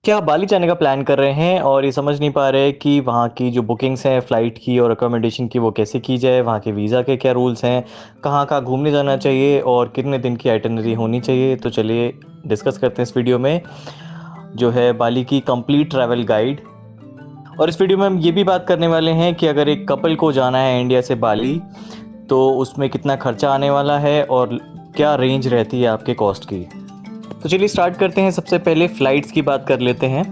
क्या आप बाली जाने का प्लान कर रहे हैं और ये समझ नहीं पा रहे कि वहाँ की जो बुकिंग्स हैं फ़्लाइट की और अकोमोडेशन की वो कैसे की जाए, वहाँ के वीज़ा के क्या रूल्स हैं, कहाँ कहाँ घूमने जाना चाहिए और कितने दिन की आइटिनरी होनी चाहिए। तो चलिए डिस्कस करते हैं इस वीडियो में, जो है बाली की कंप्लीट ट्रैवल गाइड। और इस वीडियो में हम ये भी बात करने वाले हैं कि अगर एक कपल को जाना है इंडिया से बाली, तो उसमें कितना खर्चा आने वाला है और क्या रेंज रहती है आपके कॉस्ट की। तो चलिए स्टार्ट करते हैं। सबसे पहले फ़्लाइट्स की बात कर लेते हैं।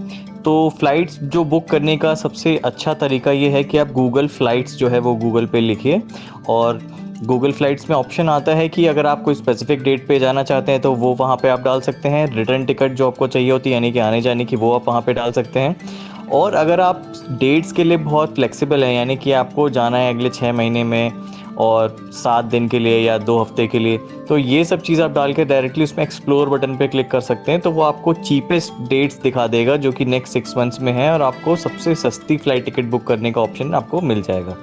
तो फ़्लाइट्स जो बुक करने का सबसे अच्छा तरीका ये है कि आप गूगल फ़्लाइट्स जो है वो गूगल पे लिखिए, और गूगल फ़्लाइट्स में ऑप्शन आता है कि अगर आप कोई स्पेसिफिक डेट पे जाना चाहते हैं तो वो वहाँ पे आप डाल सकते हैं। रिटर्न टिकट जो आपको चाहिए होती है यानी कि आने जाने की, वो आप वहाँ पे डाल सकते हैं। और अगर आप डेट्स के लिए बहुत फ्लेक्सिबल हैं, यानी कि आपको जाना है अगले 6 महीने में और 7 दिन के लिए या 2 हफ्ते के लिए, तो ये सब चीज़ आप डाल के डायरेक्टली उसमें एक्सप्लोर बटन पे क्लिक कर सकते हैं। तो वो आपको चीपेस्ट डेट्स दिखा देगा जो कि नेक्स्ट 6 मंथ्स में है, और आपको सबसे सस्ती फ़्लाइट टिकट बुक करने का ऑप्शन आपको मिल जाएगा।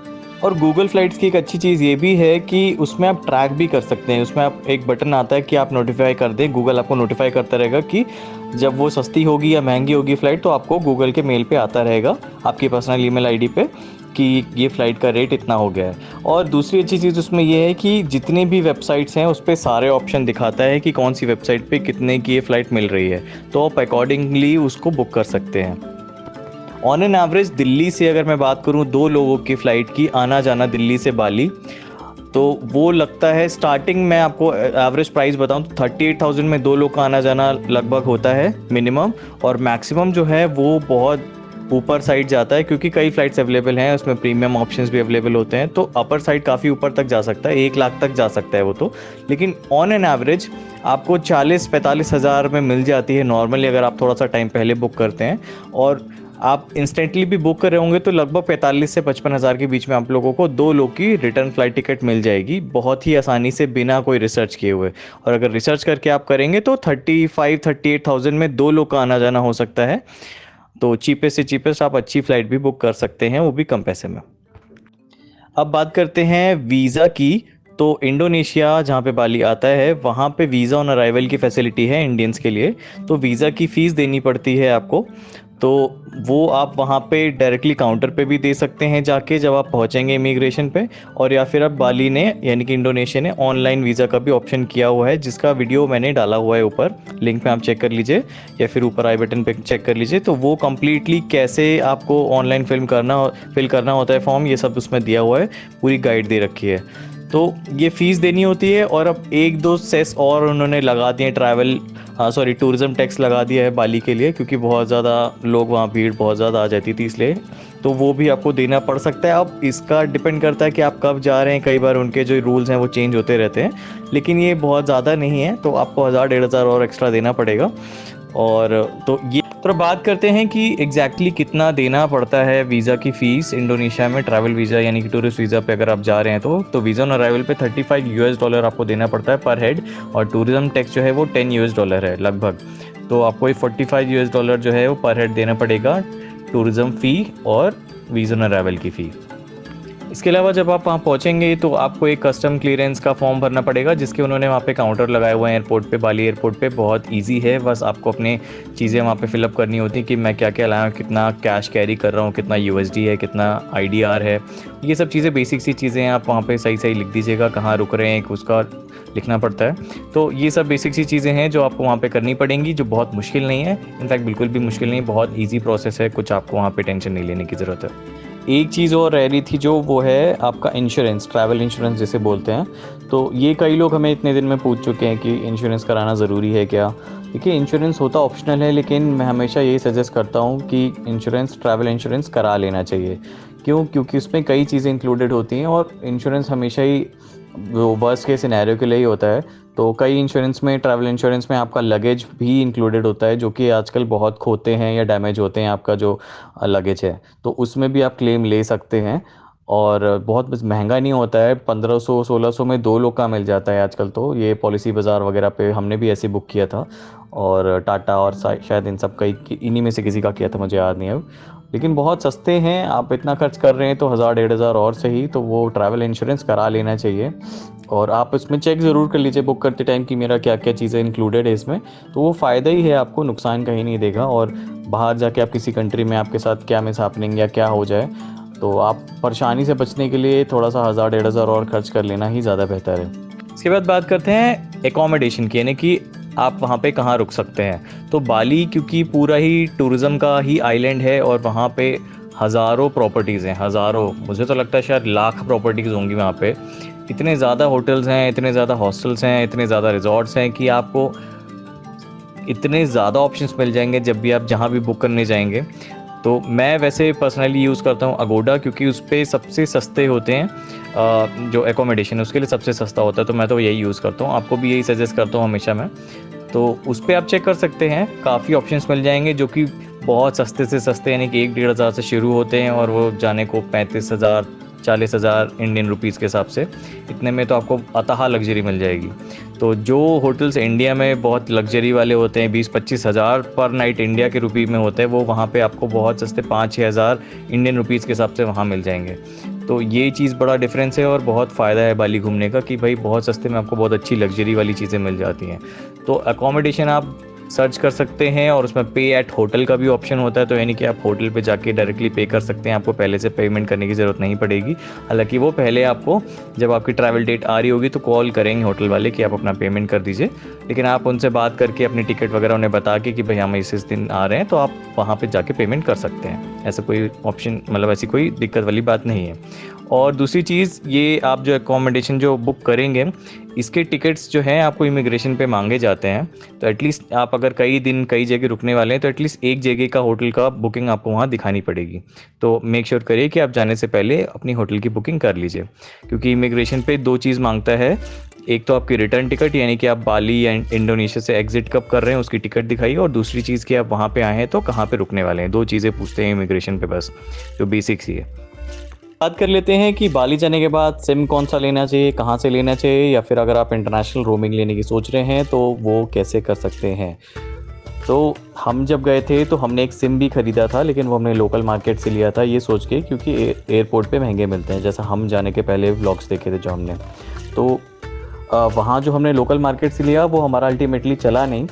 और गूगल फ़्लाइट्स की एक अच्छी चीज़ ये भी है कि उसमें आप ट्रैक भी कर सकते हैं। उसमें आप एक बटन आता है कि आप नोटिफाई कर दें, गूगल आपको नोटिफाई करता रहेगा कि जब वो सस्ती होगी या महंगी होगी फ़्लाइट, तो आपको गूगल के मेल पे आता रहेगा आपकी पर्सनल ईमेल आईडी पे कि ये फ़्लाइट का रेट इतना हो गया है। और दूसरी अच्छी चीज़ उसमें ये है कि जितने भी वेबसाइट्स हैं उस पे सारे ऑप्शन दिखाता है कि कौन सी वेबसाइट पे कितने की ये फ़्लाइट मिल रही है, तो आप अकॉर्डिंगली उसको बुक कर सकते हैं। ऑन एन एवरेज दिल्ली से अगर मैं बात करूं 2 लोगों की फ़्लाइट की आना जाना दिल्ली से बाली, तो वो लगता है स्टार्टिंग में आपको एवरेज प्राइस बताऊं तो 38,000 में 2 लोग का आना जाना लगभग होता है मिनिमम। और मैक्सिमम जो है वो बहुत ऊपर साइड जाता है, क्योंकि कई फ़्लाइट्स अवेलेबल हैं, उसमें प्रीमियम ऑप्शंस भी अवेलेबल होते हैं, तो अपर साइड काफ़ी ऊपर तक जा सकता है, 1 लाख तक जा सकता है वो तो। लेकिन ऑन एन एवरेज आपको 40-45 हज़ार में मिल जाती है नॉर्मली, अगर आप थोड़ा सा टाइम पहले बुक करते हैं। और आप इंस्टेंटली भी बुक कर रहे होंगे तो लगभग 45 से 55 हज़ार के बीच में आप लोगों को 2 लोग की रिटर्न फ्लाइट टिकट मिल जाएगी, बहुत ही आसानी से, बिना कोई रिसर्च किए हुए। और अगर रिसर्च करके आप करेंगे तो 38,000 में 2 लोग का आना जाना हो सकता है। तो चीपेस्ट से चीपेस्ट आप अच्छी फ़्लाइट भी बुक कर सकते हैं, वो भी कम पैसे में। अब बात करते हैं वीज़ा की। तो इंडोनेशिया जहाँ पे बाली आता है वहाँ पे वीज़ा ऑन अराइवल की फैसिलिटी है इंडियंस के लिए। तो वीज़ा की फ़ीस देनी पड़ती है आपको। तो वो आप वहाँ पे डायरेक्टली काउंटर पे भी दे सकते हैं जाके जब आप पहुँचेंगे इमिग्रेशन पे। और या फिर अब बाली ने यानी कि इंडोनेशिया ने ऑनलाइन वीज़ा का भी ऑप्शन किया हुआ है, जिसका वीडियो मैंने डाला हुआ है ऊपर, लिंक पे आप चेक कर लीजिए, या फिर ऊपर आई बटन पे चेक कर लीजिए। तो वो कम्प्लीटली कैसे आपको ऑनलाइन फिल करना होता है फॉर्म, ये सब उसमें दिया हुआ है, पूरी गाइड दे रखी है। तो ये फ़ीस देनी होती है। और अब एक दो सेस और उन्होंने लगा दिए, ट्रैवल सॉरी टूरिज़्म टैक्स लगा दिया है बाली के लिए, क्योंकि बहुत ज़्यादा लोग वहाँ, भीड़ बहुत ज़्यादा आ जाती थी इसलिए। तो वो भी आपको देना पड़ सकता है। अब इसका डिपेंड करता है कि आप कब जा रहे हैं, कई बार उनके जो रूल्स हैं वो चेंज होते रहते हैं, लेकिन ये बहुत ज़्यादा नहीं है, तो आपको 1,000-1,500 और एक्स्ट्रा देना पड़ेगा। और तो ये तो बात करते हैं कि एग्जैक्टली कितना देना पड़ता है वीज़ा की फ़ीस इंडोनेशिया में, ट्रैवल वीज़ा यानी कि टूरिस्ट वीज़ा पे अगर आप जा रहे हैं तो वीज़ा ऑन अराइवल पे $35 आपको देना पड़ता है पर हेड। और टूरिज्म टैक्स जो है वो $10 है लगभग। तो आपको ये $45 जो है वो पर हेड देना पड़ेगा, टूरिज्म फ़ी और वीज़ा ऑन अराइवल की फ़ी। इसके अलावा जब आप वहाँ पहुँचेंगे तो आपको एक कस्टम क्लियरेंस का फॉर्म भरना पड़ेगा, जिसके उन्होंने वहाँ पे काउंटर लगाए हुए हैं एयरपोर्ट पे, बाली एयरपोर्ट पे। बहुत इजी है, बस आपको अपने चीज़ें वहाँ पे फिलअप करनी होती कि मैं क्या क्या लाया हूँ, कितना कैश कैरी कर रहा हूँ, कितना यूएसडी है, कितना आईडीआर है। ये सब चीज़ें बेसिक सी चीज़ें हैं, आप वहाँ पे सही सही लिख दीजिएगा, कहाँ रुक रहे हैं उसका लिखना पड़ता है। तो ये सब बेसिक सी चीज़ें हैं जो आपको वहाँ पे करनी पड़ेंगी, जो बहुत मुश्किल नहीं है, इनफैक्ट बिल्कुल भी मुश्किल नहीं, बहुत ईजी प्रोसेस है, कुछ आपको वहाँ पे टेंशन नहीं लेने की ज़रूरत है। एक चीज़ और रह रही थी जो वो है आपका इंश्योरेंस, ट्रैवल इंश्योरेंस जिसे बोलते हैं। तो ये कई लोग हमें इतने दिन में पूछ चुके हैं कि इंश्योरेंस कराना ज़रूरी है क्या। देखिए, इंश्योरेंस होता ऑप्शनल है, लेकिन मैं हमेशा यही सजेस्ट करता हूँ कि इंश्योरेंस, ट्रैवल इंश्योरेंस करा लेना चाहिए। क्यों? क्योंकि उसमें कई चीज़ें इंक्लूडेड होती हैं, और इंश्योरेंस हमेशा ही वो वर्स्ट केस सिनेरियो के लिए ही होता है। तो कई इंश्योरेंस में, ट्रैवल इंश्योरेंस में आपका लगेज भी इंक्लूडेड होता है, जो कि आजकल बहुत खोते हैं या डैमेज होते हैं आपका जो लगेज है, तो उसमें भी आप क्लेम ले सकते हैं। और बहुत बस महंगा नहीं होता है, 1500-1600 में 2 लोग का मिल जाता है आजकल। तो ये पॉलिसी बाज़ार वगैरह पे हमने भी ऐसे बुक किया था, और टाटा और शायद इन सब का इन्हीं में से किसी का किया था, मुझे याद नहीं है अब। लेकिन बहुत सस्ते हैं, आप इतना खर्च कर रहे हैं तो 1000-1500 और सही तो वो ट्रैवल इंश्योरेंस करा लेना चाहिए। और आप इसमें चेक ज़रूर कर लीजिए बुक करते टाइम कि मेरा क्या क्या चीज़ें इंक्लूडेड है इसमें, तो वो फ़ायदा ही है, आपको नुकसान कहीं नहीं देगा। और बाहर जाके आप किसी कंट्री में आपके साथ क्या मिस हैपनिंग या क्या हो जाए, तो आप परेशानी से बचने के लिए थोड़ा सा 1000-1500 और खर्च कर लेना ही ज़्यादा बेहतर है। इसके बाद बात करते हैं एकोमोडेशन की, यानी कि आप वहाँ पे कहाँ रुक सकते हैं। तो बाली क्योंकि पूरा ही टूरिज़्म का ही आइलैंड है और वहाँ पे हज़ारों प्रॉपर्टीज़ हैं, हज़ारों, मुझे तो लगता है शायद लाख प्रॉपर्टीज़ होंगी वहाँ पे। इतने ज़्यादा होटल्स हैं, इतने ज़्यादा हॉस्टल्स हैं, इतने ज़्यादा रिजॉर्ट्स हैं कि आपको इतने ज़्यादा ऑप्शंस मिल जाएंगे जब भी आप जहाँ भी बुक करने जाएंगे। तो मैं वैसे पर्सनली यूज़ करता हूँ अगोडा, क्योंकि उस पर सबसे सस्ते होते हैं, जो एकोमोडेशन है उसके लिए सबसे सस्ता होता है, तो मैं तो यही यूज़ करता हूँ, आपको भी यही सजेस्ट करता हूँ हमेशा मैं। तो उस पर आप चेक कर सकते हैं, काफ़ी ऑप्शंस मिल जाएंगे जो कि बहुत सस्ते से सस्ते, यानी कि 1-1.5 हज़ार से शुरू होते हैं और वो जाने को 35,000 40,000 इंडियन रुपीज़ के हिसाब से, इतने में तो आपको अतः लग्जरी मिल जाएगी। तो जो होटल्स इंडिया में बहुत लग्जरी वाले होते हैं, 20-25 हज़ार पर नाइट इंडिया के रुपये में होते हैं, वो वहाँ पे आपको बहुत सस्ते 5-6 हज़ार इंडियन रुपीज़ के हिसाब से वहाँ मिल जाएंगे। तो ये चीज़ बड़ा डिफरेंस है और बहुत फ़ायदा है बाली घूमने का कि भाई बहुत सस्ते में आपको बहुत अच्छी लग्जरी वाली चीज़ें मिल जाती हैं। तो अकोमोडेशन आप सर्च कर सकते हैं और उसमें पे एट होटल का भी ऑप्शन होता है, तो यानी कि आप होटल पे जाके डायरेक्टली पे कर सकते हैं, आपको पहले से पेमेंट करने की ज़रूरत नहीं पड़ेगी। हालांकि वो पहले आपको जब आपकी ट्रैवल डेट आ रही होगी तो कॉल करेंगे होटल वाले कि आप अपना पेमेंट कर दीजिए, लेकिन आप उनसे बात करके अपनी टिकट वगैरह उन्हें बता के कि भाई हम इस दिन आ रहे हैं, तो आप वहाँ पर जाके पेमेंट कर सकते हैं। ऐसा कोई ऑप्शन, मतलब ऐसी कोई दिक्कत वाली बात नहीं है। और दूसरी चीज़ ये, आप जो एकोमोडेशन जो बुक करेंगे इसके टिकट्स जो हैं आपको इमिग्रेशन पे मांगे जाते हैं। तो एटलीस्ट आप अगर कई दिन कई जगह रुकने वाले हैं तो एटलीस्ट एक जगह का होटल का बुकिंग आपको वहाँ दिखानी पड़ेगी। तो मेक श्योर करिए कि आप जाने से पहले अपनी होटल की बुकिंग कर लीजिए, क्योंकि इमिग्रेशन पे 2 चीज़ मांगता है। एक तो आपकी रिटर्न टिकट, यानी कि आप बाली या इंडोनेशिया से एग्जिट कब कर रहे हैं उसकी टिकट दिखाइए, और दूसरी चीज़ कि आप वहाँ पे आए हैं तो कहाँ पे रुकने वाले हैं। 2 चीज़ें पूछते हैं इमिग्रेशन पे बस, जो बेसिक्स ही है। बात कर लेते हैं कि बाली जाने के बाद सिम कौन सा लेना चाहिए, कहाँ से लेना चाहिए, या फिर अगर आप इंटरनेशनल रोमिंग लेने की सोच रहे हैं तो वो कैसे कर सकते हैं। तो हम जब गए थे तो हमने एक सिम भी ख़रीदा था, लेकिन वो हमने लोकल मार्केट से लिया था ये सोच के, क्योंकि एयरपोर्ट पे महंगे मिलते हैं, जैसा हम जाने के पहले व्लॉग्स देखे थे जो हमने। तो वहाँ जो हमने लोकल मार्केट से लिया वो हमारा अल्टीमेटली चला नहीं,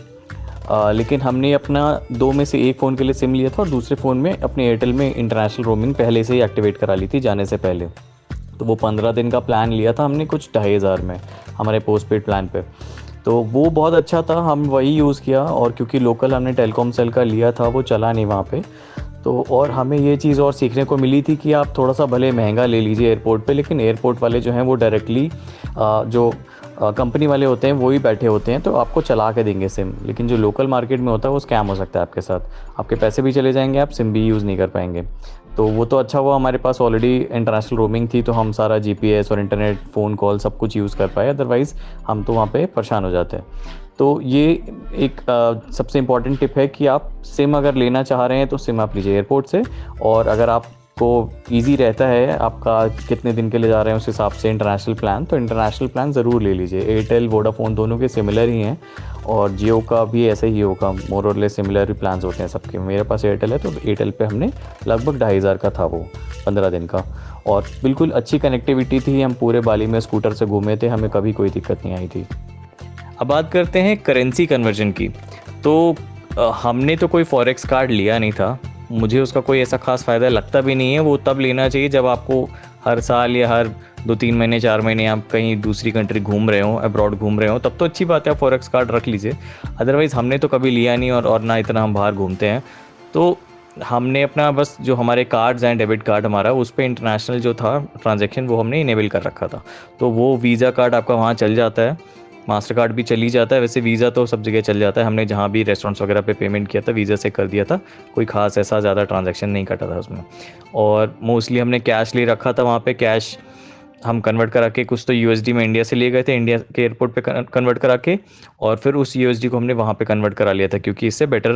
लेकिन हमने अपना 2 में से एक फ़ोन के लिए सिम लिया था और दूसरे फ़ोन में अपने एयरटेल में इंटरनेशनल रोमिंग पहले से ही एक्टिवेट करा ली थी जाने से पहले। तो वो 15 दिन का प्लान लिया था हमने कुछ 2500 में हमारे पोस्ट पेड प्लान पे। तो वो बहुत अच्छा था, हम वही यूज़ किया, और क्योंकि लोकल हमने टेलीकॉम सेल का लिया था वो चला नहीं वहाँ पे। तो और हमें ये चीज़ और सीखने को मिली थी कि आप थोड़ा सा भले महंगा ले लीजिए एयरपोर्ट पे, लेकिन एयरपोर्ट वाले जो हैं वो डायरेक्टली जो कंपनी वाले होते हैं वो ही बैठे होते हैं, तो आपको चला के देंगे सिम। लेकिन जो लोकल मार्केट में होता है वो स्कैम हो सकता है आपके साथ, आपके पैसे भी चले जाएंगे, आप सिम भी यूज़ नहीं कर पाएंगे। तो वो तो अच्छा हुआ हमारे पास ऑलरेडी इंटरनेशनल रोमिंग थी, तो हम सारा जीपीएस और इंटरनेट, फ़ोन कॉल सब कुछ यूज़ कर पाए, अदरवाइज़ हम तो वहाँ पे परेशान हो जाते हैं। तो ये एक सबसे इम्पॉर्टेंट टिप है कि आप सिम अगर लेना चाह रहे हैं तो सिम आप लीजिए एयरपोर्ट से, और अगर आपको ईज़ी रहता है आपका कितने दिन के लिए जा रहे हैं उस हिसाब से इंटरनेशनल प्लान, तो इंटरनेशनल प्लान ज़रूर ले लीजिए। एयरटेल, वोडाफ़ोन दोनों के सिमिलर ही हैं, और जियो का भी ऐसे ही होगा, मोर और लेस सिमिलर ही प्लान्स होते हैं सबके। मेरे पास एयरटेल है तो एयरटेल पे हमने लगभग 2500 का था वो 15 दिन का, और बिल्कुल अच्छी कनेक्टिविटी थी। हम पूरे बाली में स्कूटर से घूमे थे, हमें कभी कोई दिक्कत नहीं आई थी। अब बात करते हैं करेंसी कन्वर्जन की। तो हमने तो कोई फॉरेक्स कार्ड लिया नहीं था, मुझे उसका कोई ऐसा ख़ास फ़ायदा लगता भी नहीं है। वो तब लेना चाहिए जब आपको हर साल या हर 2-3 महीने 4 महीने आप कहीं दूसरी कंट्री घूम रहे हो, अब्रॉड घूम रहे हो, तब तो अच्छी बात है, आप फॉरेक्स कार्ड रख लीजिए। अदरवाइज़ हमने तो कभी लिया नहीं, और ना इतना हम बाहर घूमते हैं। तो हमने अपना बस जो हमारे कार्ड्स हैं, डेबिट कार्ड हमारा, उस पर इंटरनेशनल जो था ट्रांजैक्शन वो हमने इनेबल कर रखा था। तो वो वीज़ा कार्ड आपका वहाँ चल जाता है, मास्टर कार्ड भी चली जाता है, वैसे वीज़ा तो सब जगह चल जाता है। हमने जहाँ भी रेस्टोरेंट्स वगैरह पे पेमेंट किया था वीज़ा से कर दिया था, कोई ख़ास ऐसा ज़्यादा ट्रांजैक्शन नहीं कटा था उसमें। और मोस्टली हमने कैश ले रखा था वहाँ पे, कैश हम कन्वर्ट करा के कुछ तो यूएसडी में इंडिया से लिए गए थे, इंडिया के एयरपोर्ट पे कन्वर्ट करा के, और फिर उस यूएसडी को हमने वहाँ पे कन्वर्ट करा लिया था, क्योंकि इससे बेटर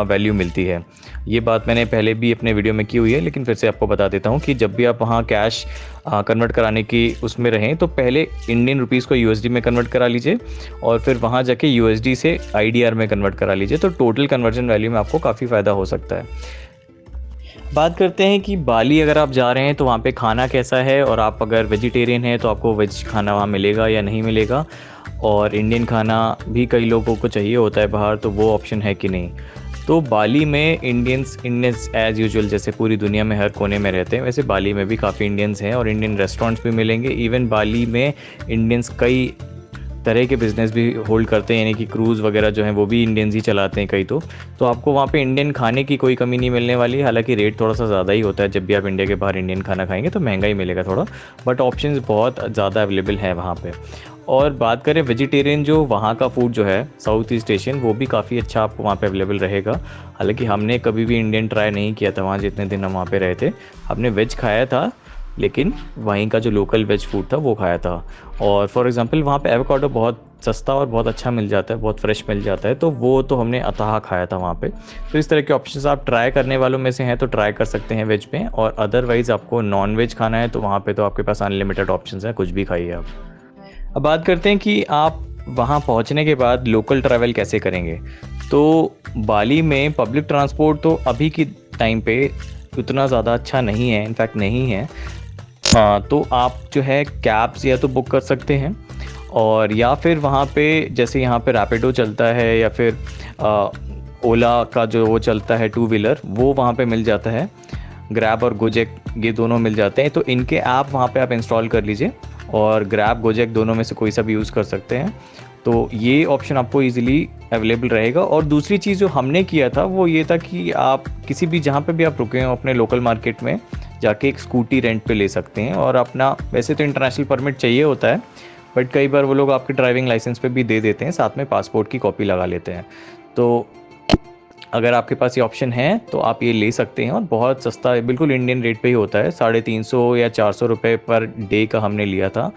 वैल्यू मिलती है। ये बात मैंने पहले भी अपने वीडियो में की हुई है, लेकिन फिर से आपको बता देता हूँ कि जब भी आप वहाँ कैश कन्वर्ट कराने की उसमें रहें तो पहले इंडियन रुपीज़ को यूएसडी में कन्वर्ट करा लीजिए, और फिर वहाँ जाके यूएसडी से आईडीआर में कन्वर्ट करा लीजिए, तो टोटल कन्वर्जन वैल्यू में आपको काफ़ी फ़ायदा हो सकता है। बात करते हैं कि बाली अगर आप जा रहे हैं तो वहाँ पे खाना कैसा है, और आप अगर वेजिटेरियन हैं तो आपको वेज खाना वहाँ मिलेगा या नहीं मिलेगा, और इंडियन खाना भी कई लोगों को चाहिए होता है बाहर, तो वो ऑप्शन है कि नहीं। तो बाली में इंडियंस एज़ यूजुअल जैसे पूरी दुनिया में हर कोने में रहते हैं, वैसे बाली में भी काफ़ी इंडियंस हैं और इंडियन रेस्टोरेंट्स भी मिलेंगे। इवन बाली में इंडियंस कई तरह के बिज़नेस भी होल्ड करते हैं, यानी कि क्रूज़ वगैरह जो हैं वो भी इंडियंस ही चलाते हैं कई। तो आपको वहाँ पे इंडियन खाने की कोई कमी नहीं मिलने वाली है। हालांकि रेट थोड़ा सा ज़्यादा ही होता है, जब भी आप इंडिया के बाहर इंडियन खाना खाएंगे तो महंगा ही मिलेगा थोड़ा, बट ऑप्शंस बहुत ज़्यादा अवेलेबल है वहाँ पे। और बात करें वेजिटेरियन, जो वहाँ का फूड जो है साउथ ईस्ट एशियन, वो भी काफ़ी अच्छा आपको वहाँ पे अवेलेबल रहेगा। हालांकि हमने कभी भी इंडियन ट्राई नहीं किया था वहाँ, जितने दिन हम वहाँ पे रहे थे। हमने वेज खाया था, लेकिन वहीं का जो लोकल वेज फूड था वो खाया था। और फॉर एग्जांपल वहाँ पे एवोकाडो बहुत सस्ता और बहुत अच्छा मिल जाता है, बहुत फ्रेश मिल जाता है, तो वो तो हमने अथाह खाया था वहाँ पे। तो इस तरह के ऑप्शंस आप ट्राई करने वालों में से हैं तो ट्राई कर सकते हैं वेज में, और अदरवाइज़ आपको नॉन वेज खाना है तो वहाँ पे तो आपके पास अनलिमिटेड ऑप्शंस हैं, कुछ भी खाइए आप। अब बात करते हैं कि आप वहाँ पहुँचने के बाद लोकल ट्रैवल कैसे करेंगे। तो बाली में पब्लिक ट्रांसपोर्ट तो अभी की टाइम पे उतना ज़्यादा अच्छा नहीं है, इनफैक्ट नहीं है। हाँ, तो आप जो है कैब्स या तो बुक कर सकते हैं, और या फिर वहाँ पे जैसे यहाँ पे रैपिडो चलता है या फिर ओला का जो वो चलता है टू व्हीलर, वो वहाँ पे मिल जाता है। ग्रैब और गोजेक ये दोनों मिल जाते हैं, तो इनके ऐप वहाँ पे आप इंस्टॉल कर लीजिए, और ग्रैब गोजेक दोनों में से कोई सा भी यूज़ कर सकते हैं। तो ये ऑप्शन आपको इजीली अवेलेबल रहेगा। और दूसरी चीज़ जो हमने किया था वो ये था कि आप किसी भी जहाँ पे भी आप रुके हो अपने लोकल मार्केट में जाके एक स्कूटी रेंट पे ले सकते हैं, और अपना वैसे तो इंटरनेशनल परमिट चाहिए होता है, बट कई बार वो लोग आपके ड्राइविंग लाइसेंस पे भी दे देते हैं, साथ में पासपोर्ट की कॉपी लगा लेते हैं। तो अगर आपके पास ये ऑप्शन है तो आप ये ले सकते हैं, और बहुत सस्ता है, बिल्कुल इंडियन रेट पे ही होता है। 350 या 400 रुपये पर डे का हमने लिया था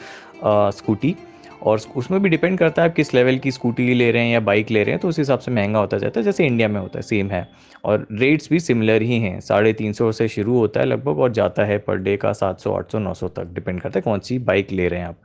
स्कूटी। और उसमें भी डिपेंड करता है आप किस लेवल की स्कूटी ले रहे हैं या बाइक ले रहे हैं, तो उस हिसाब से महंगा होता जाता है, जैसे इंडिया में होता है सेम है। और रेट्स भी सिमिलर ही हैं, 350 से शुरू होता है लगभग, और जाता है पर डे का 700 800 900 तक, डिपेंड करता है कौन सी बाइक ले रहे हैं आप।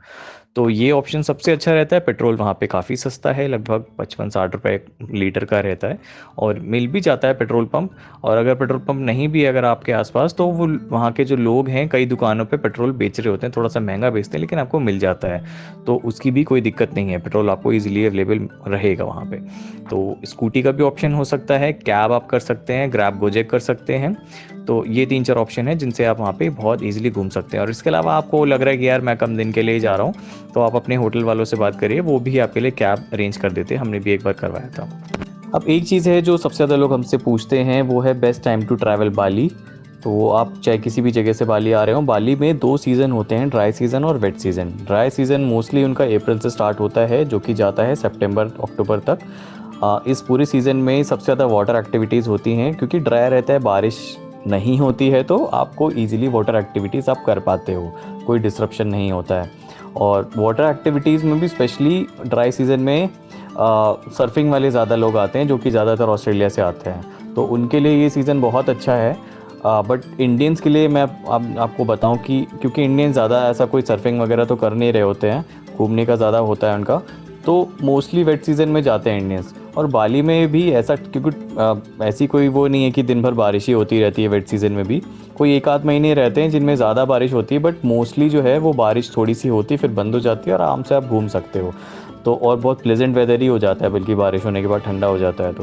तो ये ऑप्शन सबसे अच्छा रहता है। पेट्रोल वहाँ पे काफ़ी सस्ता है, लगभग 55-60 रुपये लीटर का रहता है, और मिल भी जाता है पेट्रोल पंप। और अगर पेट्रोल पंप नहीं भी अगर आपके आसपास, तो वो वहाँ के जो लोग हैं कई दुकानों पे पेट्रोल बेच रहे होते हैं, थोड़ा सा महंगा बेचते हैं लेकिन आपको मिल जाता है, तो उसकी भी कोई दिक्कत नहीं है, पेट्रोल आपको ईजिली अवेलेबल रहेगा वहाँ पे। तो स्कूटी का भी ऑप्शन हो सकता है, कैब आप कर सकते हैं, ग्रैब गोजेक कर सकते हैं। तो ये 3-4 ऑप्शन है जिनसे आप वहाँ पे बहुत इजीली घूम सकते हैं। और इसके अलावा आपको लग रहा है कि यार मैं कम दिन के लिए जा रहा हूँ, तो आप अपने होटल वालों से बात करिए, वो भी आपके लिए कैब अरेंज कर देते हैं, हमने भी एक बार करवाया था। अब एक चीज़ है जो सबसे ज़्यादा लोग हमसे पूछते हैं, वो है बेस्ट टाइम टू ट्रैवल बाली। तो आप चाहे किसी भी जगह से बाली आ रहे हो, बाली में 2 सीज़न होते हैं, ड्राई सीज़न और wet season. Dry season mostly उनका अप्रैल से स्टार्ट होता है, जो कि जाता है सितंबर अक्टूबर तक। इस पूरे सीज़न में सबसे ज़्यादा वाटर एक्टिविटीज़ होती हैं, क्योंकि ड्राई रहता है, बारिश नहीं होती है, तो आपको ईजिली वाटर एक्टिविटीज़ आप कर पाते हो, कोई डिसरप्शन नहीं होता है। और वाटर एक्टिविटीज़ में भी स्पेशली ड्राई सीज़न में सर्फिंग वाले ज़्यादा लोग आते हैं, जो कि ज़्यादातर ऑस्ट्रेलिया से आते हैं, तो उनके लिए ये सीज़न बहुत अच्छा है। बट इंडियंस के लिए मैं आपको बताऊं कि क्योंकि इंडियंस ज़्यादा ऐसा कोई सर्फिंग वगैरह तो कर नहीं रहे होते हैं, घूमने का ज़्यादा होता है उनका, तो मोस्टली वेट सीज़न में जाते हैं इंडियंस। और बाली में भी ऐसा, क्योंकि ऐसी कोई वो नहीं है कि दिन भर बारिश ही होती रहती है, वेट सीज़न में भी कोई 1-8 महीने रहते हैं जिनमें ज़्यादा बारिश होती है, बट मोस्टली जो है वो बारिश थोड़ी सी होती है, फिर बंद हो जाती है, और आराम से आप घूम सकते हो। तो और बहुत प्लेजेंट वेदर ही हो जाता है, बल्कि बारिश होने के बाद ठंडा हो जाता है।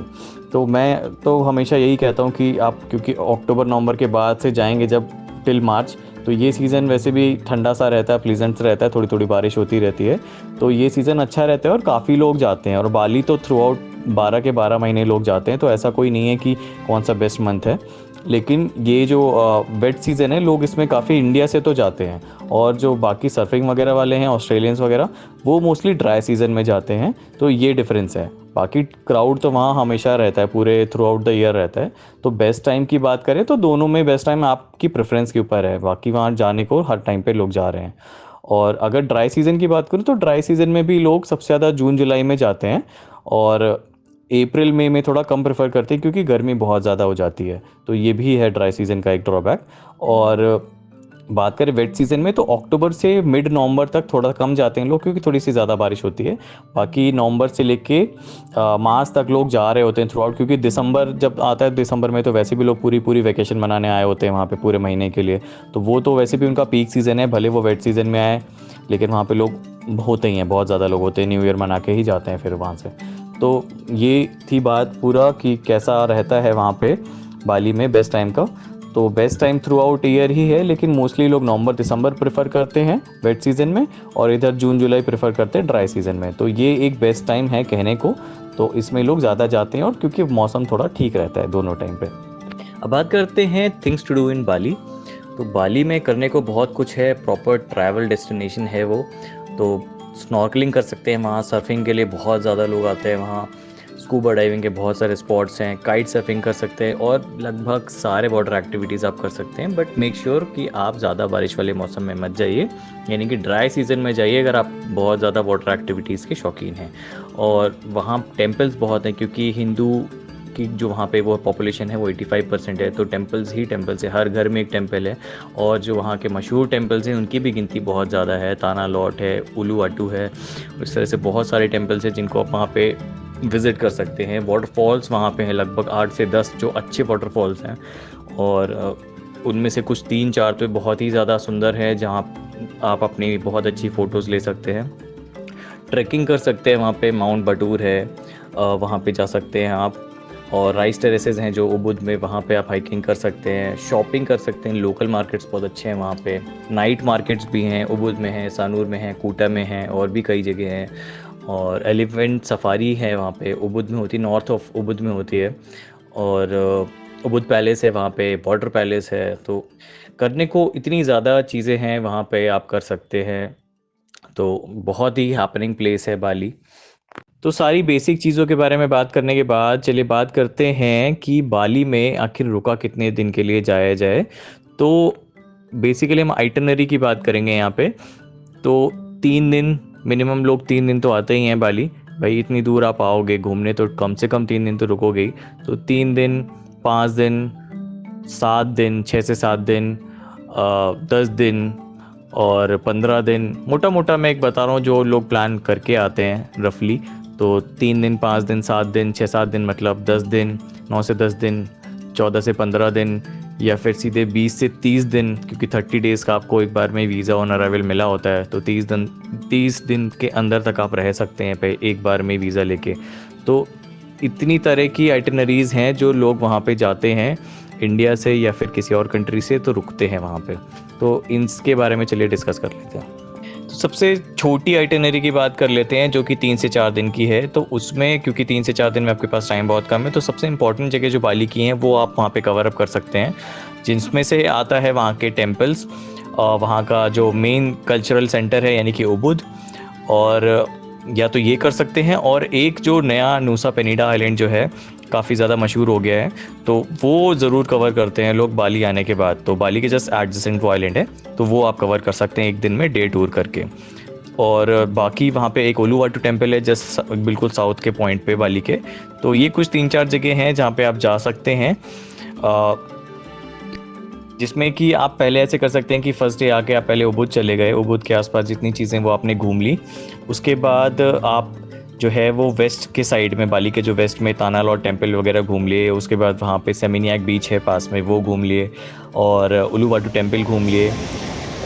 तो मैं तो हमेशा यही कहता हूँ कि आप, क्योंकि अक्टूबर नवंबर के बाद से जाएंगे जब टिल मार्च, तो ये सीज़न वैसे भी ठंडा सा रहता है, प्लीजेंट रहता है, थोड़ी थोड़ी बारिश होती रहती है, तो ये सीज़न अच्छा रहता है और काफ़ी लोग जाते हैं। और बाली तो थ्रू आउट 12 के 12 महीने लोग जाते हैं, तो ऐसा कोई नहीं है कि कौन सा बेस्ट मंथ है। लेकिन ये जो वेट सीज़न है, लोग इसमें काफ़ी इंडिया से तो जाते हैं, और जो बाकी सर्फिंग वगैरह वाले हैं ऑस्ट्रेलियंस वगैरह, वो मोस्टली ड्राई सीज़न में जाते हैं, तो ये डिफरेंस है। बाकी क्राउड तो वहाँ हमेशा रहता है, पूरे थ्रू आउट द ईयर रहता है। तो बेस्ट टाइम की बात करें तो दोनों में बेस्ट टाइम आपकी प्रेफरेंस के ऊपर है, बाकी वहाँ जाने को हर टाइम पे लोग जा रहे हैं। और अगर ड्राई सीज़न की बात करूँ तो ड्राई सीज़न में भी लोग सबसे ज़्यादा जून जुलाई में जाते हैं, और अप्रैल मई में थोड़ा कम प्रेफर करते हैं क्योंकि गर्मी बहुत ज़्यादा हो जाती है। तो ये भी है ड्राई सीज़न का एक ड्रॉबैक। और बात करें वेट सीज़न में तो अक्टूबर से मिड नवंबर तक थोड़ा कम जाते हैं लोग क्योंकि थोड़ी सी ज़्यादा बारिश होती है। बाकी नवंबर से लेके मार्च तक लोग जा रहे होते हैं थ्रू आउट, क्योंकि दिसंबर जब आता है, दिसंबर में तो वैसे भी लोग पूरी पूरी वैकेशन मनाने आए होते हैं वहाँ पे पूरे महीने के लिए। तो वो तो वैसे भी उनका पीक सीज़न है, भले वो वेट सीज़न में आए, लेकिन वहाँ पे लोग होते ही हैं, बहुत ज़्यादा लोग होते हैं, न्यू ईयर मना के ही जाते हैं फिर वहाँ से। तो ये थी बात पूरा कि कैसा रहता है वहाँ पे बाली में बेस्ट टाइम का। तो best time throughout year ही है, लेकिन मोस्टली लोग नवंबर दिसंबर प्रेफर करते हैं वेट सीज़न में, और इधर जून जुलाई प्रेफर करते हैं ड्राई सीज़न में। तो ये एक बेस्ट टाइम है कहने को, तो इसमें लोग ज़्यादा जाते हैं और क्योंकि मौसम थोड़ा ठीक रहता है दोनों टाइम पे। अब बात करते हैं थिंग्स टू डू इन बाली। तो बाली में करने को बहुत कुछ है, प्रॉपर ट्रैवल डेस्टिनेशन है वो। तो स्नॉर्कलिंग कर सकते हैं वहाँ, सर्फिंग के लिए बहुत ज़्यादा लोग आते हैं वहाँ, स्कूबा डाइविंग के बहुत सारे स्पॉट्स हैं, काइट सर्फिंग कर सकते हैं, और लगभग सारे वाटर एक्टिविटीज़ आप कर सकते हैं। बट मेक श्योर कि आप ज़्यादा बारिश वाले मौसम में मत जाइए, यानी कि ड्राई सीज़न में जाइए अगर आप बहुत ज़्यादा वाटर एक्टिविटीज़ के शौकीन हैं। और वहाँ टेम्पल्स बहुत हैं, क्योंकि हिंदू की जो वहाँ पे वो पॉपुलेशन है वो 85% है, तो टेम्पल्स ही टेम्पल्स है, हर घर में एक टेम्पल है। और जो वहाँ के मशहूर टेम्पल्स हैं उनकी भी गिनती बहुत ज़्यादा है, ताना लॉट है, उलूवाटू है, इस तरह से बहुत सारे टेम्पल्स हैं जिनको आप वहाँ पे विज़िट कर सकते हैं। वाटरफॉल्स वहाँ पे हैं लगभग 8 से 10 जो अच्छे वाटरफॉल्स हैं, और उनमें से कुछ 3-4 तो बहुत ही ज़्यादा सुंदर है जहाँ आप अपनी बहुत अच्छी फ़ोटोज़ ले सकते हैं। ट्रैकिंग कर सकते हैं वहाँ पे, माउंट बटूर है, वहाँ पे जा सकते हैं आप। और राइस टेरेसेस हैं जो उबुद में, वहाँ पे आप हाइकिंग कर सकते हैं, शॉपिंग कर सकते हैं, लोकल मार्केट्स बहुत अच्छे हैं वहाँ पे। नाइट मार्केट्स भी हैं, उबुद में हैं, सानूर में हैं, कूटा में हैं, और भी कई जगह हैं। और एलिफेंट सफारी है वहाँ पे, उबुद में होती है, नॉर्थ ऑफ उबुद में होती है। और उबुद पैलेस है वहाँ पे, वाटर पैलेस है। तो करने को इतनी ज़्यादा चीज़ें हैं वहाँ पे, आप कर सकते हैं। तो बहुत ही हैपनिंग प्लेस है बाली। तो सारी बेसिक चीज़ों के बारे में बात करने के बाद चलिए बात करते हैं कि बाली में आखिर रुका कितने दिन के लिए जाया जाए। तो बेसिकली हम आइटनरी की बात करेंगे यहाँ पे। तो 3 दिन मिनिमम, लोग 3 दिन तो आते ही हैं बाली। भाई इतनी दूर आप आओगे घूमने तो कम से कम 3 दिन तो रुकोगे ही। तो 3 दिन, 5 दिन, 7 दिन, 6 से 7 दिन, 10 दिन और 15 दिन, मोटा मोटा मैं एक बता रहा हूँ जो लोग प्लान करके आते हैं रफली। तो 3 दिन, 5 दिन, 7 दिन, 6-7 दिन, मतलब 10 दिन, 9 से 10 दिन, 14 से 15 दिन, या फिर सीधे 20 से 30 दिन, क्योंकि 30 डेज़ का आपको एक बार में वीज़ा ऑन अराइवल मिला होता है। तो 30 दिन के अंदर तक आप रह सकते हैं पे एक बार में वीज़ा लेके। तो इतनी तरह की आइटनरीज़ हैं जो लोग वहाँ पे जाते हैं इंडिया से या फिर किसी और कंट्री से, तो रुकते हैं वहाँ पे। तो इनके बारे में चलिए डिस्कस कर लेते हैं। तो सबसे छोटी आइटनरी की बात कर लेते हैं जो कि 3 से 4 दिन की है। तो उसमें क्योंकि 3 से 4 दिन में आपके पास टाइम बहुत कम है, तो सबसे इंपॉर्टेंट जगह जो बाली की हैं वो आप वहाँ पे कवर अप कर सकते हैं, जिसमें से आता है वहाँ के टेम्पल्स, वहाँ का जो मेन कल्चरल सेंटर है यानी कि उबुद, और या तो ये कर सकते हैं। और एक जो नया नूसा पेनिडा आइलैंड जो है काफ़ी ज़्यादा मशहूर हो गया है, तो वो ज़रूर कवर करते हैं लोग बाली आने के बाद। तो बाली के जस्ट एडजेसेंट वो आइलैंड है, तो वो आप कवर कर सकते हैं एक दिन में डे टूर करके। और बाकी वहाँ पे एक ओलूवाटू टेम्पल है जस्ट बिल्कुल साउथ के पॉइंट पे बाली के। तो ये कुछ 3-4 जगह हैं जहाँ पे आप जा सकते हैं, जिसमें कि आप पहले ऐसे कर सकते हैं कि फर्स्ट डे आके आप पहले उबुद चले गए, उबुद के आसपास जितनी चीज़ें वो आपने घूम ली। उसके बाद आप जो है वो वेस्ट के साइड में, बाली के जो वेस्ट में ताना लॉट टेम्पल वगैरह घूम लिए। उसके बाद वहाँ पे सेमिनियाक बीच है पास में, वो घूम लिए, और उलूवाटू टेम्पल घूम लिए।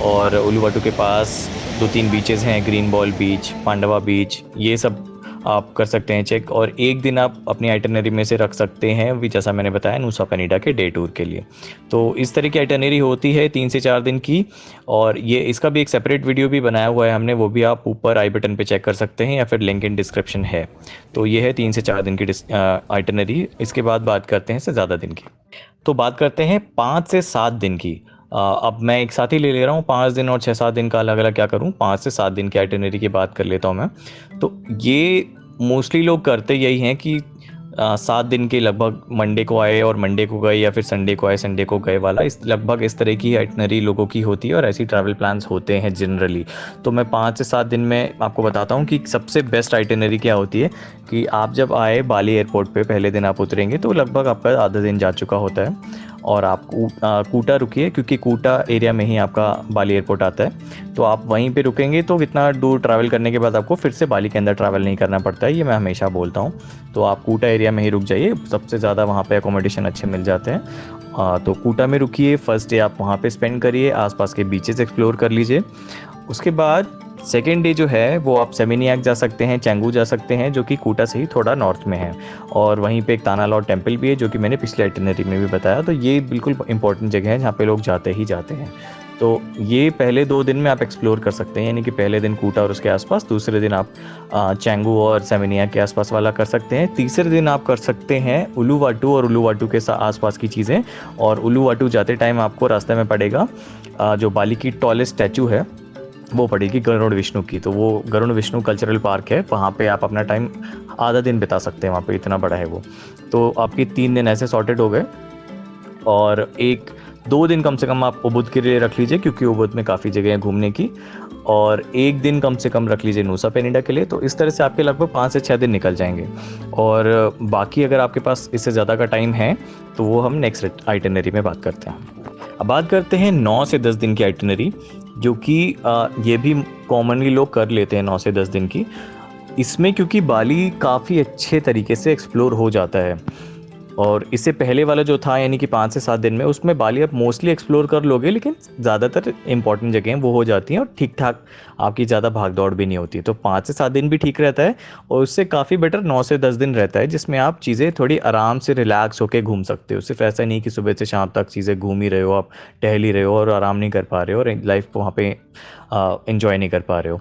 और उलूवाटू के पास 2-3 बीचेस हैं, ग्रीन बॉल बीच, पांडवा बीच, ये सब आप कर सकते हैं चेक। और एक दिन आप अपनी आइटनरी में से रख सकते हैं भी, जैसा मैंने बताया, नूसा पेनिडा के डे टूर के लिए। तो इस तरह की आइटनरी होती है 3 से 4 दिन की। और ये इसका भी एक सेपरेट वीडियो भी बनाया हुआ है हमने, वो भी आप ऊपर आई बटन पे चेक कर सकते हैं या फिर लिंक इन डिस्क्रिप्शन है। तो ये है 3 से 4 दिन की आइटनरी। इसके बाद बात करते हैं इससे ज़्यादा दिन की। तो बात करते हैं 5 से 7 दिन की। अब मैं एक साथ ही ले रहा हूँ 5 दिन और 6-7 दिन का, अलग अलग क्या करूँ, 5 से 7 दिन की आइटनरी की बात कर लेता हूँ मैं। तो ये मोस्टली लोग करते यही हैं कि 7 दिन के लगभग मंडे को आए और मंडे को गए, या फिर संडे को आए संडे को गए वाला, इस लगभग इस तरह की आइटनरी लोगों की होती है और ऐसी ट्रैवल प्लान्स होते हैं जनरली। तो मैं 5 से 7 दिन में आपको बताता हूँ कि सबसे बेस्ट आइटनरी क्या होती है। कि आप जब आए बाली एयरपोर्ट पे, पहले दिन आप उतरेंगे तो लगभग आपका आधा दिन जा चुका होता है, और आप कूटा रुकिए, क्योंकि कूटा एरिया में ही आपका बाली एयरपोर्ट आता है। तो आप वहीं पे रुकेंगे तो इतना दूर ट्रैवल करने के बाद आपको फिर से बाली के अंदर ट्रैवल नहीं करना पड़ता है, ये मैं हमेशा बोलता हूँ। तो आप कूटा एरिया में ही रुक जाइए, सबसे ज़्यादा वहाँ पे अकोमोडेशन अच्छे मिल जाते हैं। तो कूटा में रुकिए, फर्स्ट डे आप वहाँ पे स्पेंड करिए, आसपास के बीचेस एक्सप्लोर कर लीजिए। उसके बाद सेकेंड डे जो है वो आप सेमिनियाक जा सकते हैं, चैंगू जा सकते हैं, जो कि कूटा से ही थोड़ा नॉर्थ में है, और वहीं पे एक तानालॉर टेम्पल भी है, जो कि मैंने पिछले आइटिनरी में भी बताया। तो ये बिल्कुल इंपॉर्टेंट जगह है जहाँ पे लोग जाते ही जाते हैं। तो ये पहले 2 दिन में आप एक्सप्लोर कर सकते हैं, यानी कि पहले दिन कूटा और उसके आसपास, दूसरे दिन आप चैंगू और सेमिनियाक के आसपास वाला कर सकते हैं, तीसरे दिन आप कर सकते हैं उलुवाटू और उलुवाटू के आसपास की चीज़ें। और उलुवाटू जाते टाइम आपको रास्ते में पड़ेगा जो बाली की टॉलेस्ट स्टैचू है वो पड़ेगी गरुड़ विष्णु की। तो वो गरुड़ विष्णु कल्चरल पार्क है, वहाँ पे आप अपना टाइम आधा दिन बिता सकते हैं, वहाँ पे इतना बड़ा है वो। तो आपके 3 दिन ऐसे सॉर्टेड हो गए, और 1-2 दिन कम से कम आप उबुद के लिए रख लीजिए, क्योंकि उबुद में काफ़ी जगह है घूमने की, और 1 दिन कम से कम रख लीजिए नूसा पेनिडा के लिए। तो इस तरह से आपके लगभग 5 से 6 दिन निकल जाएंगे। और बाकी अगर आपके पास इससे ज़्यादा का टाइम है तो वो हम नेक्स्ट आइटिनरी में बात करते हैं। अब बात करते हैं 9 से 10 दिन की आइटिनरी, जो कि ये भी कॉमनली लोग कर लेते हैं 9 से 10 दिन की। इसमें क्योंकि बाली काफ़ी अच्छे तरीके से एक्सप्लोर हो जाता है, और इससे पहले वाला जो था यानी कि 5 से 7 दिन में, उसमें बाली आप मोस्टली एक्सप्लोर कर लोगे, लेकिन ज़्यादातर इंपॉर्टेंट जगह वो हो जाती हैं और ठीक ठाक आपकी ज़्यादा भाग दौड़ भी नहीं होती है। तो 5 से 7 दिन भी ठीक रहता है, और उससे काफ़ी बेटर 9 से 10 दिन रहता है, जिसमें आप चीज़ें थोड़ी आराम से रिलैक्स होकर घूम सकते हो। सिर्फ ऐसा नहीं कि सुबह से शाम तक चीज़ें घूम ही रहे हो, आप टहल ही रहे हो और आराम नहीं कर पा रहे हो और लाइफ को वहाँ पे एंजॉय नहीं कर पा रहे हो।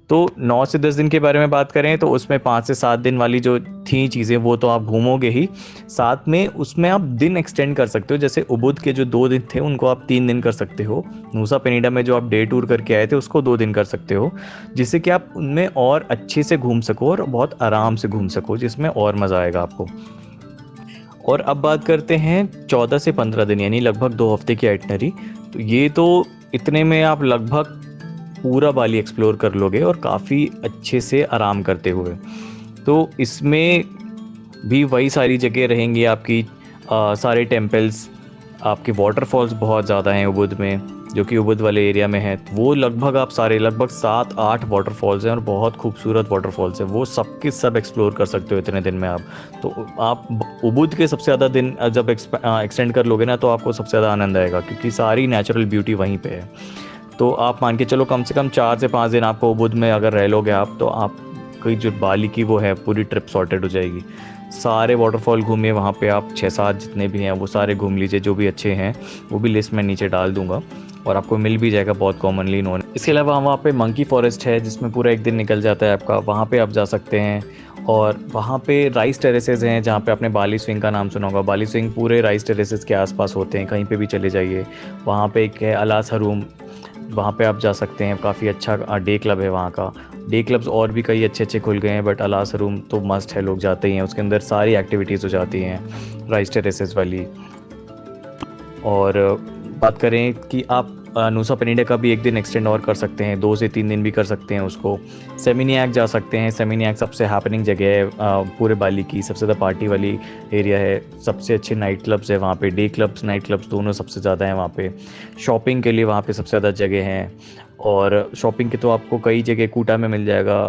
तो 9 से 10 दिन के बारे में बात करें तो उसमें 5 से 7 दिन वाली जो थी चीज़ें वो तो आप घूमोगे ही, साथ में उसमें आप दिन एक्सटेंड कर सकते हो। जैसे उबुद के जो 2 दिन थे उनको आप 3 दिन कर सकते हो, नूसा पेनिडा में जो आप डे टूर करके आए थे उसको 2 दिन कर सकते हो, जिससे कि आप उनमें और अच्छे से घूम सको और बहुत आराम से घूम सको, जिसमें और मज़ा आएगा आपको। और अब बात करते हैं 14 से 15 दिन, यानी लगभग 2 हफ्ते की आइटनरी। तो ये तो इतने में आप लगभग पूरा बाली एक्सप्लोर कर लोगे, और काफ़ी अच्छे से आराम करते हुए। तो इसमें भी वही सारी जगह रहेंगी आपकी, सारे टेम्पल्स, आपके वाटरफॉल्स बहुत ज़्यादा हैं उबुद में, जो कि उबुद वाले एरिया में है। वो लगभग आप सारे लगभग 7-8 वाटरफॉल्स हैं, और बहुत खूबसूरत वाटरफॉल्स हैं, वो सब के सब एक्सप्लोर कर सकते हो इतने दिन में आप। तो आप उबुद के सबसे ज़्यादा दिन जब एक्सटेंड कर लोगे ना, तो आपको सबसे ज़्यादा आनंद आएगा, क्योंकि सारी नेचुरल ब्यूटी वहीं पे है। तो आप मान के चलो कम से कम 4 से 5 दिन आपको उबुद में अगर रह लोगे आप, तो आपकी जो बाली की वो है पूरी ट्रिप सॉर्टेड हो जाएगी। सारे वाटरफॉल घूमिए वहाँ पे आप, 6-7 जितने भी हैं वो सारे घूम लीजिए, जो भी अच्छे हैं वो भी लिस्ट में नीचे डाल दूंगा, और आपको मिल भी जाएगा बहुत कॉमनली नोन। इसके अलावा वहाँ पे मंकी फॉरेस्ट है, जिसमें पूरा 1 दिन निकल जाता है आपका, वहाँ पे आप जा सकते हैं। और वहाँ पे राइस टेरेसेस हैं, जहाँ पे आपने बाली स्विंग का नाम सुना होगा। बाली स्विंग पूरे राइस टेरेसेस के आसपास होते हैं, कहीं पे भी चले जाइए। वहाँ पे एक है अलास हरूम, वहाँ पे आप जा सकते हैं, काफ़ी अच्छा डे क्लब है वहाँ का। डे क्लब्स और भी कई अच्छे अच्छे खुल गए हैं, बट अलास रूम तो मस्ट है, लोग जाते ही हैं। उसके अंदर सारी एक्टिविटीज़ हो जाती हैं राइस टेरेसेस वाली। और बात करें कि आप नूसा पेनिडा का भी 1 दिन एक्सटेंड और कर सकते हैं, 2 से 3 दिन भी कर सकते हैं उसको। सेमिनियाक जा सकते हैं, सेमिनियाक सबसे हैपनिंग जगह है पूरे बाली की, सबसे ज़्यादा पार्टी वाली एरिया है, सबसे अच्छे नाइट क्लब्स है वहाँ पे, डे क्लब्स नाइट क्लब्स दोनों सबसे ज़्यादा हैं वहाँ पे। शॉपिंग के लिए वहाँ पे सबसे ज़्यादा जगह हैं, और शॉपिंग के तो आपको कई जगह कूटा में मिल जाएगा,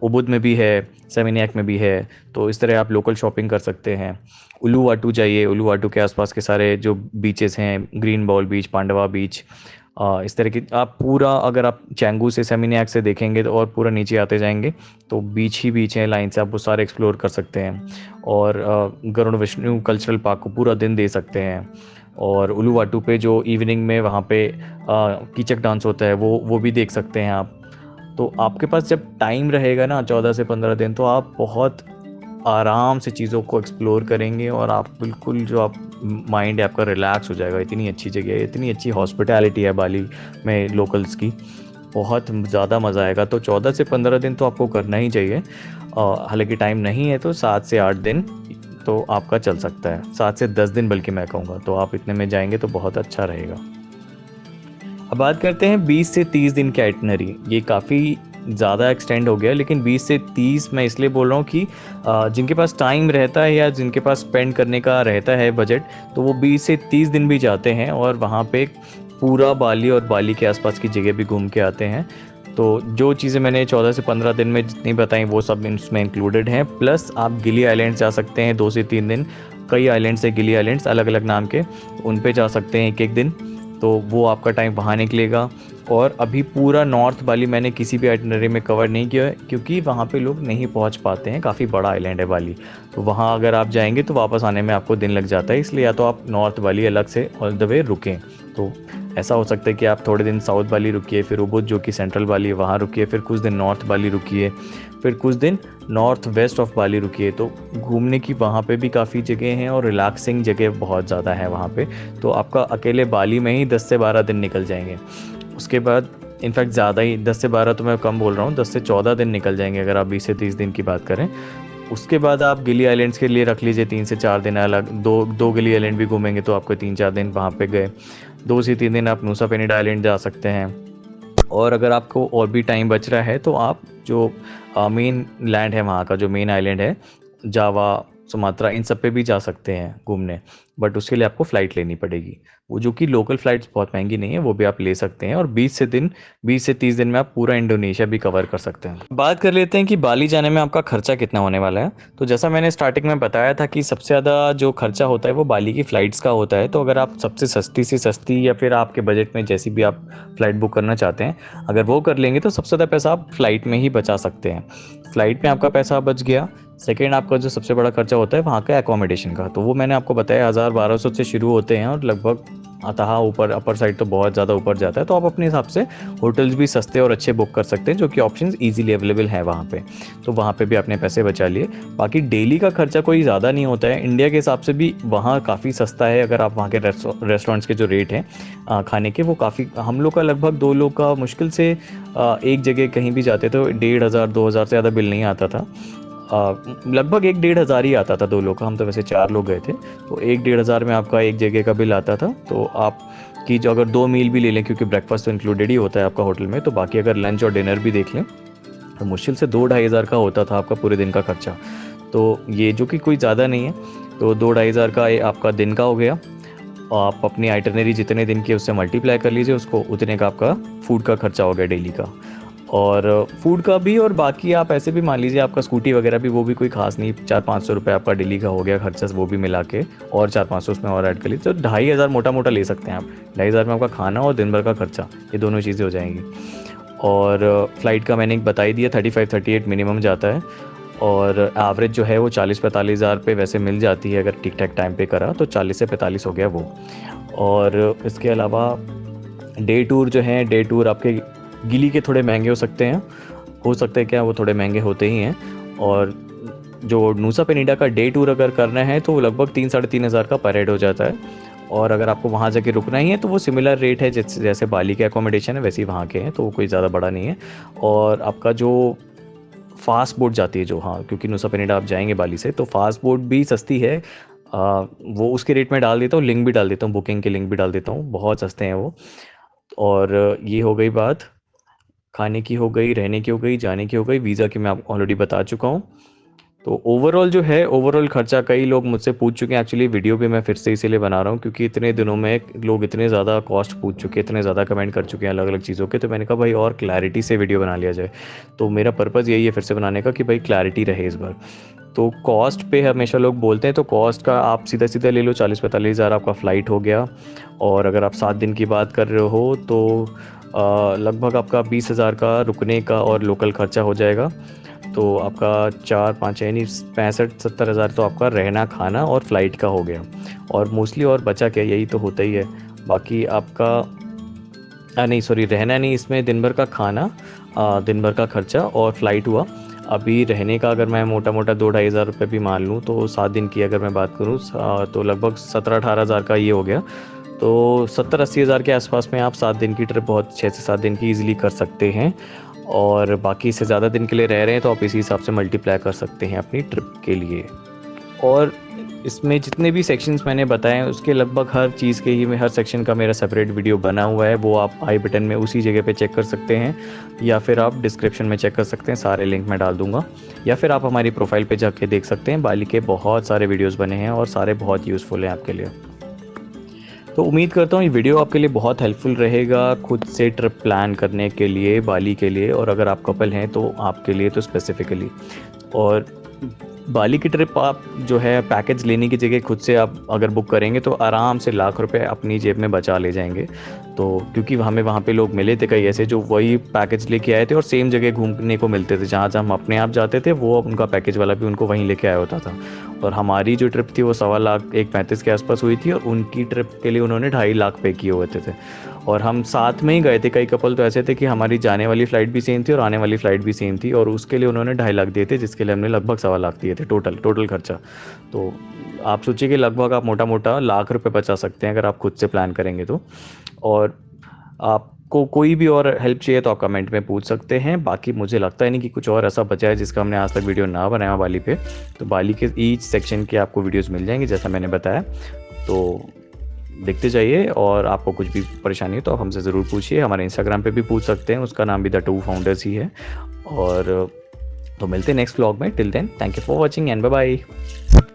उबुद में भी है, सेमिनियाक में भी है। तो इस तरह आप लोकल शॉपिंग कर सकते हैं। उलुवाटू जाइए, उलुवाटू के आसपास के सारे जो बीचेस हैं, ग्रीन बॉल बीच, पांडवा बीच, इस तरह की आप पूरा, अगर आप चैंगू से सेमिनियाक से देखेंगे तो और पूरा नीचे आते जाएंगे तो बीच ही बीच है लाइन से, आप वो सारे एक्सप्लोर कर सकते हैं। और गरुड़ विष्णु कल्चरल पार्क को पूरा दिन दे सकते हैं। और उलुवाटू पे जो इवनिंग में वहाँ पे कीचक डांस होता है वो भी देख सकते हैं आप। तो आपके पास जब टाइम रहेगा ना 14 से 15 दिन, तो आप बहुत आराम से चीज़ों को एक्सप्लोर करेंगे, और आप बिल्कुल जो आप माइंड है आपका रिलैक्स हो जाएगा। इतनी अच्छी जगह है, इतनी अच्छी हॉस्पिटैलिटी है बाली में लोकल्स की, बहुत ज़्यादा मज़ा आएगा। तो 14 से 15 दिन तो आपको करना ही चाहिए। हालांकि टाइम नहीं है तो 7 से 8 दिन तो आपका चल सकता है 7 से 10 दिन, बल्कि मैं कहूँगा। तो आप इतने में जाएंगे तो बहुत अच्छा रहेगा। अब बात करते हैं 20 से 30 दिन की आइटनरी। ये काफ़ी ज़्यादा एक्सटेंड हो गया, लेकिन 20 से 30 मैं इसलिए बोल रहा हूँ कि जिनके पास टाइम रहता है या जिनके पास स्पेंड करने का रहता है बजट, तो वो 20 से 30 दिन भी जाते हैं और वहाँ पे पूरा बाली और बाली के आसपास की जगह भी घूम के आते हैं। तो जो चीज़ें मैंने 14 से 15 दिन में जितनी बताई वो सब इसमें इंक्लूडेड हैं। प्लस आप गिली आइलैंड्स जा सकते हैं 2 से 3 दिन। कई आइलैंड्स है गिली आइलैंड्स अलग अलग नाम के, उन पे जा सकते हैं 1-1 दिन। तो वो आपका टाइम वहाँ निकलेगा। और अभी पूरा नॉर्थ बाली मैंने किसी भी आइटनरी में कवर नहीं किया है, क्योंकि वहाँ पे लोग नहीं पहुँच पाते हैं। काफ़ी बड़ा आइलैंड है बाली, तो वहाँ अगर आप जाएंगे तो वापस आने में आपको दिन लग जाता है। इसलिए या तो आप नॉर्थ बाली अलग से ऑल द वे रुकें। तो ऐसा हो सकता है कि आप थोड़े दिन साउथ बाली रुकिए, फिर उबुद जो कि सेंट्रल बाली है वहाँ रुकिए, फिर कुछ दिन नॉर्थ बाली रुकिए, फिर कुछ दिन नॉर्थ वेस्ट ऑफ बाली रुकिए। तो घूमने की वहाँ पे भी काफ़ी जगह हैं और रिलैक्सिंग जगह बहुत ज़्यादा है वहाँ पे। तो आपका अकेले बाली में ही 10 से 12 दिन निकल जाएंगे। उसके बाद इनफैक्ट ज़्यादा ही, 10 से 12 तो मैं कम बोल रहा हूँ, 10 से 14 दिन निकल जाएंगे अगर आप 20 से 30 दिन की बात करें। उसके बाद आप गिली आइलैंड्स के लिए रख लीजिए 3 से 4 दिन अलग। दो गिली आइलैंड भी घूमेंगे तो आपको 3-4 दिन वहाँ पे गए। 2 से 3 दिन आप नूसा पेनिडा आइलैंड जा सकते हैं। और अगर आपको और भी टाइम बच रहा है तो आप जो मेन लैंड है वहाँ का, जो मेन आइलैंड है, जावा, सुमात्रा, इन सब पे भी जा सकते हैं घूमने। बट उसके लिए आपको फ़्लाइट लेनी पड़ेगी, वो जो कि लोकल फ़्लाइट्स बहुत महंगी नहीं है, वो भी आप ले सकते हैं। और 20 से 30 दिन में आप पूरा इंडोनेशिया भी कवर कर सकते हैं। बात कर लेते हैं कि बाली जाने में आपका खर्चा कितना होने वाला है। तो जैसा मैंने स्टार्टिंग में बताया था कि सबसे ज़्यादा जो खर्चा होता है वो बाली की फ़्लाइट्स का होता है। तो अगर आप सबसे सस्ती से सस्ती या फिर आपके बजट में जैसी भी आप फ़्लाइट बुक करना चाहते हैं, अगर वो कर लेंगे तो सबसे ज़्यादा पैसा आप फ़्लाइट में ही बचा सकते हैं। फ़्लाइट में आपका पैसा बच गया। सेकेंड, आपका जो सबसे बड़ा खर्चा होता है वहाँ का एकोमोडेशन का, तो वो मैंने आपको बताया 1000-1200 से शुरू होते हैं और लगभग अतः ऊपर अपर साइड तो बहुत ज़्यादा ऊपर जाता है। तो आप अपने हिसाब से होटल्स भी सस्ते और अच्छे बुक कर सकते हैं, जो कि ऑप्शंस इजीली अवेलेबल है वहाँ पे। तो वहाँ पे भी आपने पैसे बचा लिए। बाकी डेली का खर्चा कोई ज़्यादा नहीं होता है, इंडिया के हिसाब से भी वहाँ काफ़ी सस्ता है। अगर आप वहाँ के रेस्टोरेंट्स के जो रेट हैं खाने के, वो काफ़ी, हम लोग का लगभग 2 लोग का मुश्किल से एक जगह कहीं भी जाते तो 1500-2000 से ज़्यादा बिल नहीं आता था। लगभग 1-1500 ही आता था 2 लोग का। हम तो वैसे 4 लोग गए थे, तो 1-1500 में आपका एक जगह का बिल आता था। तो आप की जो अगर 2 मील भी ले लें, क्योंकि ब्रेकफास्ट तो इंक्लूडेड ही होता है आपका होटल में, तो बाकी अगर लंच और डिनर भी देख लें तो मुश्किल से 2-2500 का होता था आपका पूरे दिन का खर्चा। तो ये जो कि कोई ज़्यादा नहीं है। तो 2-2500 का आपका दिन का हो गया। आप अपनी आइटनरी जितने दिन की उससे मल्टीप्लाई कर लीजिए उसको, उतने का आपका फूड का खर्चा हो गया डेली का। और फूड का भी, और बाकी आप ऐसे भी मान लीजिए आपका स्कूटी वगैरह भी, वो भी कोई खास नहीं, 400-500 रुपये आपका डेली का हो गया खर्चा, वो भी मिला के, और 400-500 उसमें और ऐड कर लीजिए तो 2500 मोटा मोटा ले सकते हैं आप। 2500 में आपका खाना और दिन भर का खर्चा, ये दोनों चीज़ें हो जाएंगी। और फ्लाइट का मैंने बता ही दिया, 35-38 मिनिमम जाता है। और एवरेज जो है वो 40-45 हज़ार पे वैसे मिल जाती है, अगर ठीक ठाक टाइम पे करा तो 40 से 45 हो गया वो। और इसके अलावा डे टूर जो है, डे टूर आपके गिली के थोड़े महंगे हो सकते हैं, हो सकता है क्या, वो थोड़े महंगे होते ही हैं। और जो नूसा पेनिडा का डे टूर अगर करना है तो लगभग 3-3.5 हज़ार का पर हेड हो जाता है। और अगर आपको वहाँ जाके रुकना ही है तो वो सिमिलर रेट है जैसे बाली के अकोमोडेशन है वैसे ही वहाँ के हैं, तो वो कोई ज़्यादा बड़ा नहीं है। और आपका जो फास्ट बोट जाती है जो, हाँ, क्योंकि नूसा पेनिडा आप जाएंगे बाली से, तो फास्ट बोट भी सस्ती है। वो उसके रेट में डाल देता हूँ, लिंक भी डाल देता हूँ, बुकिंग के लिंक भी डाल देता हूँ, बहुत सस्ते हैं वो। और ये हो गई बात, खाने की हो गई, रहने की हो गई, जाने की हो गई, वीज़ा की मैं आपको ऑलरेडी बता चुका हूँ। तो ओवरऑल जो है, ओवरऑल खर्चा, कई लोग मुझसे पूछ चुके हैं, एक्चुअली वीडियो भी मैं फिर से इसीलिए बना रहा हूँ क्योंकि इतने दिनों में लोग इतने ज़्यादा कॉस्ट पूछ चुके हैं, इतने ज़्यादा कमेंट कर चुके हैं अलग अलग चीज़ों के, तो मैंने कहा भाई और क्लैरिटी से वीडियो बना लिया जाए। तो मेरा पर्पज़ यही है फिर से बनाने का कि भाई क्लैरिटी रहे इस बार। तो कॉस्ट पे हमेशा लोग बोलते हैं, तो कॉस्ट का आप सीधा सीधा ले लो, 40-45 हज़ार आपका फ़्लाइट हो गया। और अगर आप 7 दिन की बात कर रहे हो तो लगभग आपका 20 हज़ार का रुकने का और लोकल खर्चा हो जाएगा। तो आपका 4-5 यानी 65-70 हज़ार तो आपका रहना, खाना और फ़्लाइट का हो गया। और मोस्टली और बचा क्या, यही तो होता ही है। बाकी आपका नहीं, सॉरी, रहना नहीं, इसमें दिन भर का खाना, दिन भर का खर्चा और फ़्लाइट हुआ। अभी रहने का अगर मैं मोटा मोटा 2-2.5 हज़ार रुपये भी मान लूँ तो 7 दिन की अगर मैं बात करूँ तो लगभग 17-18 हज़ार का ये हो गया। तो 70-80 हज़ार के आसपास में आप 7 दिन की ट्रिप बहुत 6 से 7 दिन की ईजिली कर सकते हैं। और बाकी इससे ज़्यादा दिन के लिए रह रहे हैं तो आप इसी हिसाब से मल्टीप्लाई कर सकते हैं अपनी ट्रिप के लिए। और इसमें जितने भी सेक्शंस मैंने बताए हैं उसके लगभग हर चीज़ के ही हर सेक्शन का मेरा सेपरेट वीडियो बना हुआ है, वो आप आई बटन में उसी जगह पे चेक कर सकते हैं, या फिर आप डिस्क्रिप्शन में चेक कर सकते हैं, सारे लिंक मैं डाल दूंगा, या फिर आप हमारी प्रोफाइल पे जाके देख सकते हैं। बाली के बहुत सारे वीडियोज़ बने हैं और सारे बहुत यूज़फुल हैं आपके लिए। तो उम्मीद करता हूँ ये वीडियो आपके लिए बहुत हेल्पफुल रहेगा खुद से ट्रिप प्लान करने के लिए बाली के लिए, और अगर आप कपल हैं तो आपके लिए तो स्पेसिफिकली। और बाली की ट्रिप आप जो है पैकेज लेने की जगह खुद से आप अगर बुक करेंगे तो आराम से लाख रुपए अपनी जेब में बचा ले जाएंगे। तो क्योंकि हमें वहाँ पे लोग मिले थे कई ऐसे जो वही पैकेज लेके आए थे और सेम जगह घूमने को मिलते थे, जहाँ जहाँ हम अपने आप जाते थे वो उनका पैकेज वाला भी उनको वहीं लेके आया होता था। और हमारी जो ट्रिप थी वो 1.25 लाख 1.35 के आसपास हुई थी, और उनकी ट्रिप के लिए उन्होंने 2.5 लाख पे किए हुए थे। और हम साथ में ही गए थे, कई कपल तो ऐसे थे कि हमारी जाने वाली फ़्लाइट भी सेम थी और आने वाली फ़्लाइट भी सेम थी, और उसके लिए उन्होंने 2.5 लाख दिए थे, जिसके लिए हमने लगभग 1.25 लाख दिए थे टोटल खर्चा। तो आप सोचिए कि लगभग आप मोटा मोटा लाख रुपए बचा सकते हैं अगर आप खुद से प्लान करेंगे तो। और आपको कोई भी और हेल्प चाहिए तो आप कमेंट में पूछ सकते हैं। बाकी मुझे लगता ही नहीं कि कुछ और ऐसा बचा है जिसका हमने आज तक वीडियो ना बनाया बाली पे। तो बाली के ईच सेक्शन के आपको वीडियोस मिल जाएंगे जैसा मैंने बताया। तो देखते जाइए, और आपको कुछ भी परेशानी हो तो आप हमसे ज़रूर पूछिए। हमारे इंस्टाग्राम पे भी पूछ सकते हैं, उसका नाम भी द टू फाउंडर्स ही है। और तो मिलते हैं नेक्स्ट व्लॉग में। Till then thank you for watching and bye bye.